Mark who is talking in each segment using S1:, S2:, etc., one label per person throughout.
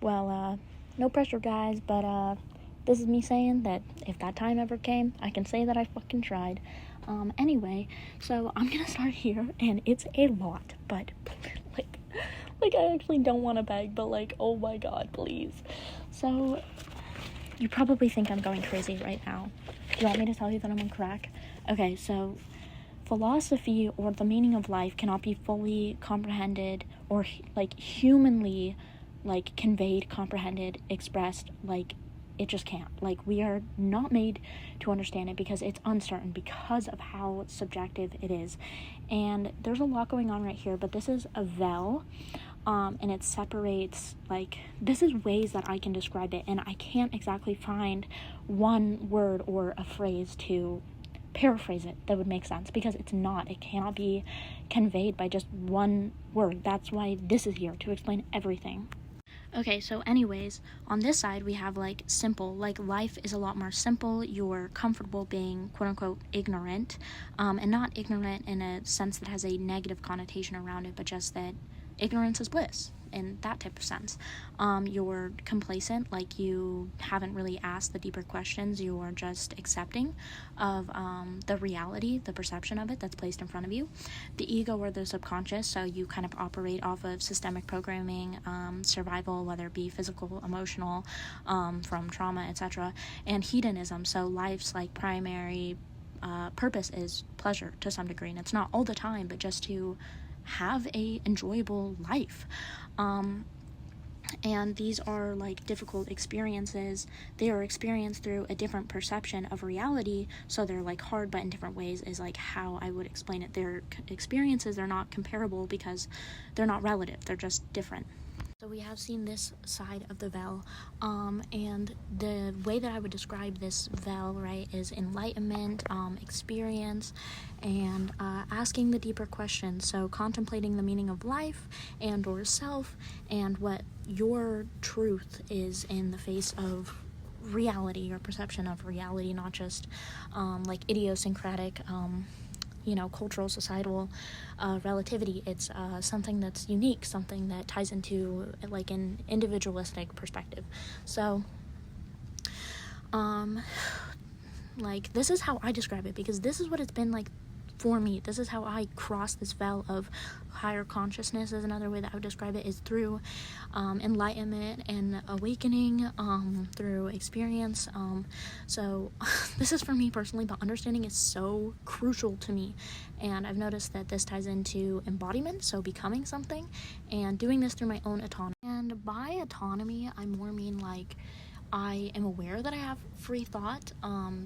S1: Well, no pressure, guys, but this is me saying that if that time ever came, I can say that I fucking tried. Anyway, so I'm gonna start here, and it's a lot, but, like, I actually don't want to beg, but, oh my god, please. So, you probably think I'm going crazy right now. Do you want me to tell you that I'm on crack? Okay, so, philosophy or the meaning of life cannot be fully comprehended or, humanly, conveyed, comprehended, expressed, it just can't. We are not made to understand it because it's uncertain, because of how subjective it is. And there's a lot going on right here, but this is a vel, and it separates, this is ways that I can describe it, and I can't exactly find one word or a phrase to paraphrase it that would make sense, because it cannot be conveyed by just one word. That's why this is here, to explain everything. Okay, so anyways, on this side we have simple, life is a lot more simple. You're comfortable being quote-unquote ignorant, and not ignorant in a sense that has a negative connotation around it, but just that ignorance is bliss in that type of sense. You're complacent, you haven't really asked the deeper questions. You're just accepting of the reality, the perception of it that's placed in front of you. The ego or the subconscious, so you kind of operate off of systemic programming, survival, whether it be physical, emotional, from trauma, etc., and hedonism, so life's primary purpose is pleasure to some degree, and it's not all the time, but just to have a enjoyable life. And these are difficult experiences. They are experienced through a different perception of reality, so they're hard, but in different ways is how I would explain it. Their experiences are not comparable because they're not relative, they're just different. So we have seen this side of the vel, and the way that I would describe this vel, right, is enlightenment, experience, and asking the deeper questions. So contemplating the meaning of life and or self, and what your truth is in the face of reality, your perception of reality, not just idiosyncratic, cultural, societal relativity. It's something that's unique, something that ties into an individualistic perspective. So this is how I describe it, because this is what it's been for me. This is how I cross this veil of higher consciousness, is another way that I would describe it, is through enlightenment and awakening, through experience. So this is for me personally, but understanding is so crucial to me, and I've noticed that this ties into embodiment, so becoming something, and doing this through my own autonomy. And by autonomy, I more mean I am aware that I have free thought,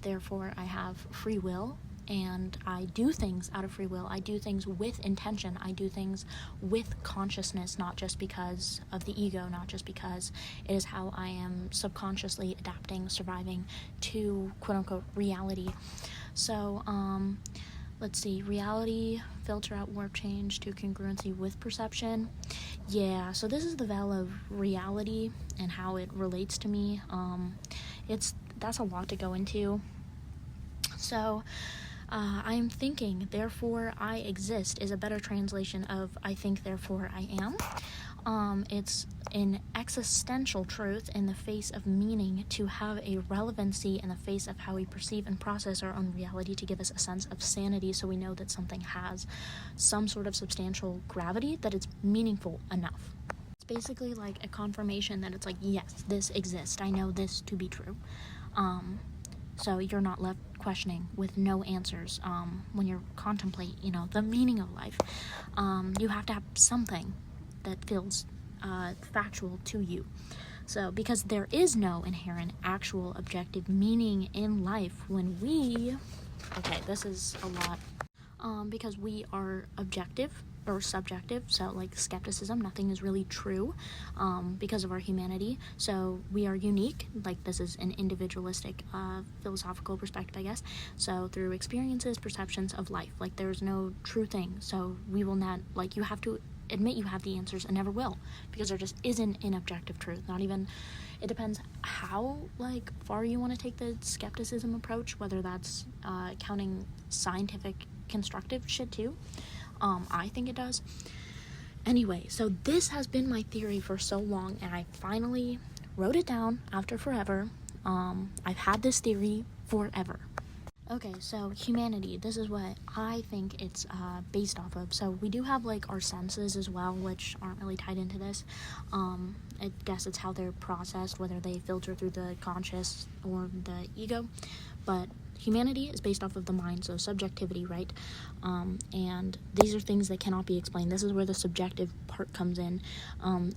S1: therefore I have free will, and I do things out of free will. I do things with intention. I do things with consciousness, not just because of the ego, not just because it is how I am subconsciously adapting, surviving to quote-unquote reality. So, let's see, reality, filter out warp change to congruency with perception. Yeah, so this is the veil of reality and how it relates to me. That's a lot to go into. So, I am thinking, therefore I exist is a better translation of I think, therefore I am. It's an existential truth in the face of meaning, to have a relevancy in the face of how we perceive and process our own reality, to give us a sense of sanity, so we know that something has some sort of substantial gravity, that it's meaningful enough. It's basically a confirmation that it's yes, this exists. I know this to be true. So you're not left questioning with no answers when you contemplate, the meaning of life. You have to have something that feels factual to you. So because there is no inherent actual objective meaning in life when we... Okay, this is a lot. Because we are objective or subjective, so skepticism, nothing is really true, because of our humanity. So we are unique, this is an individualistic philosophical perspective, I guess. So through experiences, perceptions of life, there's no true thing. So we will not, you have to admit you have the answers and never will, because there just isn't an objective truth. Not even, it depends how far you want to take the skepticism approach, whether that's counting scientific constructive shit too. I think it does. Anyway, so this has been my theory for so long, and I finally wrote it down after forever. I've had this theory forever. Okay, so humanity, this is what I think it's based off of. So we do have like our senses as well, which aren't really tied into this. I guess it's how they're processed, whether they filter through the conscious or the ego. But humanity is based off of the mind, so subjectivity, right? And these are things that cannot be explained. This is where the subjective part comes in.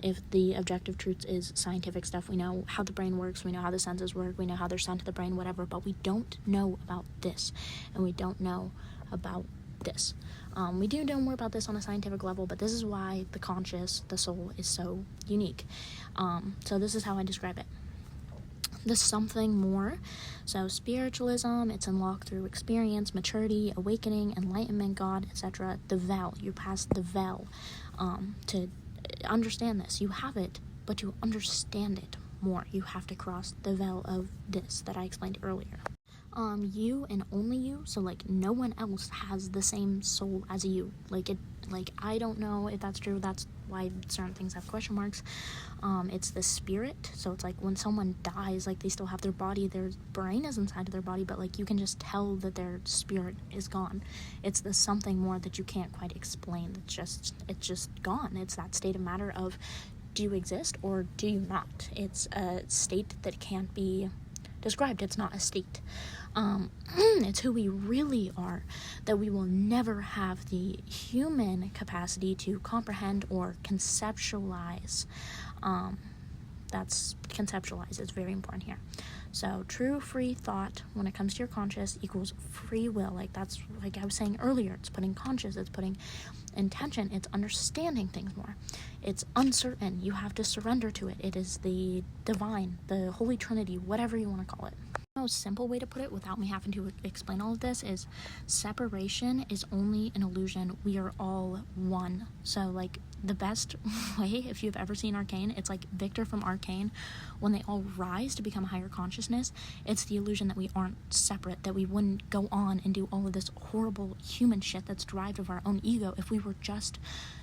S1: If the objective truth is scientific stuff, we know how the brain works, we know how the senses work, we know how they're sent to the brain, whatever, but we don't know about this, and we don't know about this. We do know more about this on a scientific level, but this is why the conscious, the soul, is so unique. So this is how I describe it. The something more. So spiritualism, it's unlocked through experience, maturity, awakening, enlightenment, God, etc. The veil, you pass the veil to understand this. You have it, but to understand it more, you have to cross the veil of this that I explained earlier. You and only you, so like no one else has the same soul as you. Like I don't know if that's true. That's why certain things have question marks. It's the spirit, so it's like when someone dies, like they still have their body, their brain is inside of their body, but like you can just tell that their spirit is gone. It's the something more that you can't quite explain. It's just gone. It's that state of matter of, do you exist or do you not? It's a state that can't be described. It's not a state. It's who we really are, that we will never have the human capacity to comprehend or conceptualize. That's conceptualize is very important here. So true free thought when it comes to your conscious equals free will. Like that's like I was saying earlier, it's putting conscious, it's putting intention, it's understanding things more. It's uncertain. You have to surrender to it. It is the divine, the Holy Trinity, whatever you want to call it. The most simple way to put it without me having to explain all of this is separation is only an illusion. We are all one. So like the best way, if you've ever seen Arcane, it's like Victor from Arcane, when they all rise to become a higher consciousness, it's the illusion that we aren't separate, that we wouldn't go on and do all of this horrible human shit that's derived of our own ego if we were just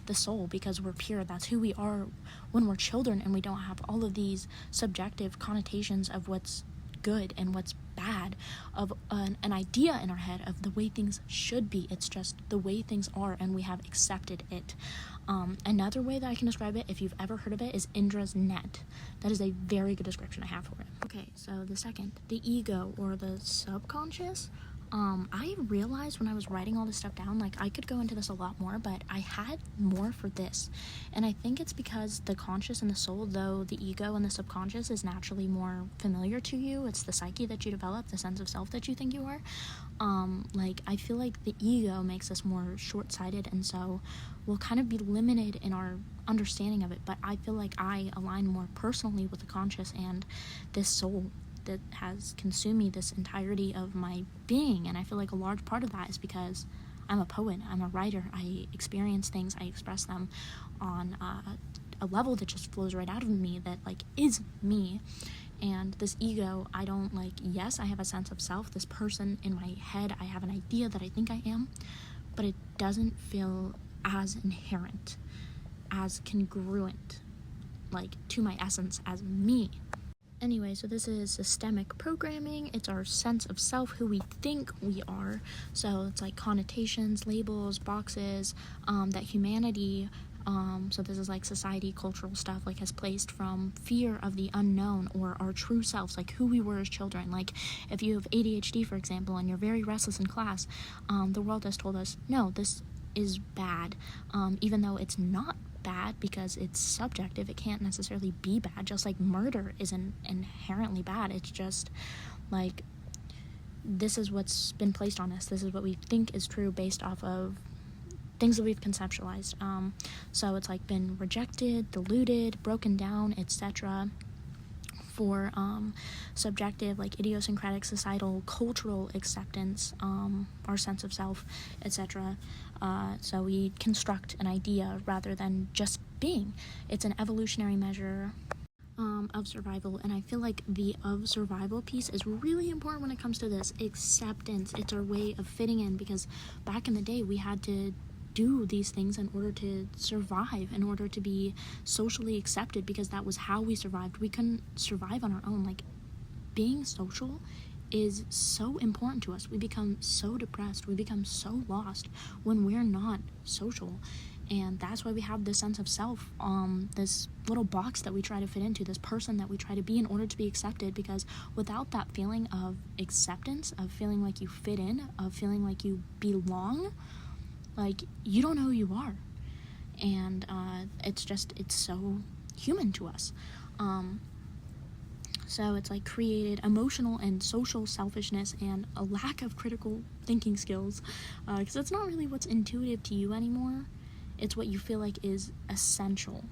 S1: the soul, because we're pure. That's who we are when we're children, and we don't have all of these subjective connotations of what's good and what's bad, of an idea in our head of the way things should be. It's just the way things are, and we have accepted it. Another way that I can describe it, if you've ever heard of it, is Indra's net. That is a very good description I have for it. Okay, so the second, the ego or the subconscious. I realized when I was writing all this stuff down, like I could go into this a lot more, but I had more for this. And I think it's because the conscious and the soul, though the ego and the subconscious is naturally more familiar to you, it's the psyche that you develop, the sense of self that you think you are. Like I feel like the ego makes us more short-sighted, and so we'll kind of be limited in our understanding of it. But I feel like I align more personally with the conscious and this soul that has consumed me this entirety of my being. And I feel like a large part of that is because I'm a poet, I'm a writer, I experience things, I express them on a level that just flows right out of me, that like is me. And this ego, I don't like, yes, I have a sense of self, this person in my head, I have an idea that I think I am, but it doesn't feel as inherent, as congruent, like to my essence as me. Anyway, so this is systemic programming. It's our sense of self, who we think we are. So it's like connotations, labels, boxes, that humanity, so this is like society, cultural stuff, like has placed from fear of the unknown or our true selves, like who we were as children. Like if you have ADHD, for example, and you're very restless in class, the world has told us, no, this is bad, even though it's not bad because it's subjective. It can't necessarily be bad, just like murder isn't inherently bad. It's just like, this is what's been placed on us, this is what we think is true based off of things that we've conceptualized. So it's like been rejected, diluted, broken down, etc. for subjective, like idiosyncratic, societal, cultural acceptance, our sense of self, etc. So we construct an idea rather than just being. It's an evolutionary measure of survival, and I feel like the of survival piece is really important when it comes to this acceptance. It's our way of fitting in, because back in the day we had to do these things in order to survive, in order to be socially accepted, because that was how we survived. We couldn't survive on our own. Like, being social is so important to us. We become so depressed, we become so lost when we're not social. And that's why we have this sense of self, this little box that we try to fit into, this person that we try to be in order to be accepted, because without that feeling of acceptance, of feeling like you fit in, of feeling like you belong, like, you don't know who you are. And it's so human to us. So it's like created emotional and social selfishness and a lack of critical thinking skills, because it's not really what's intuitive to you anymore. It's what you feel like is essential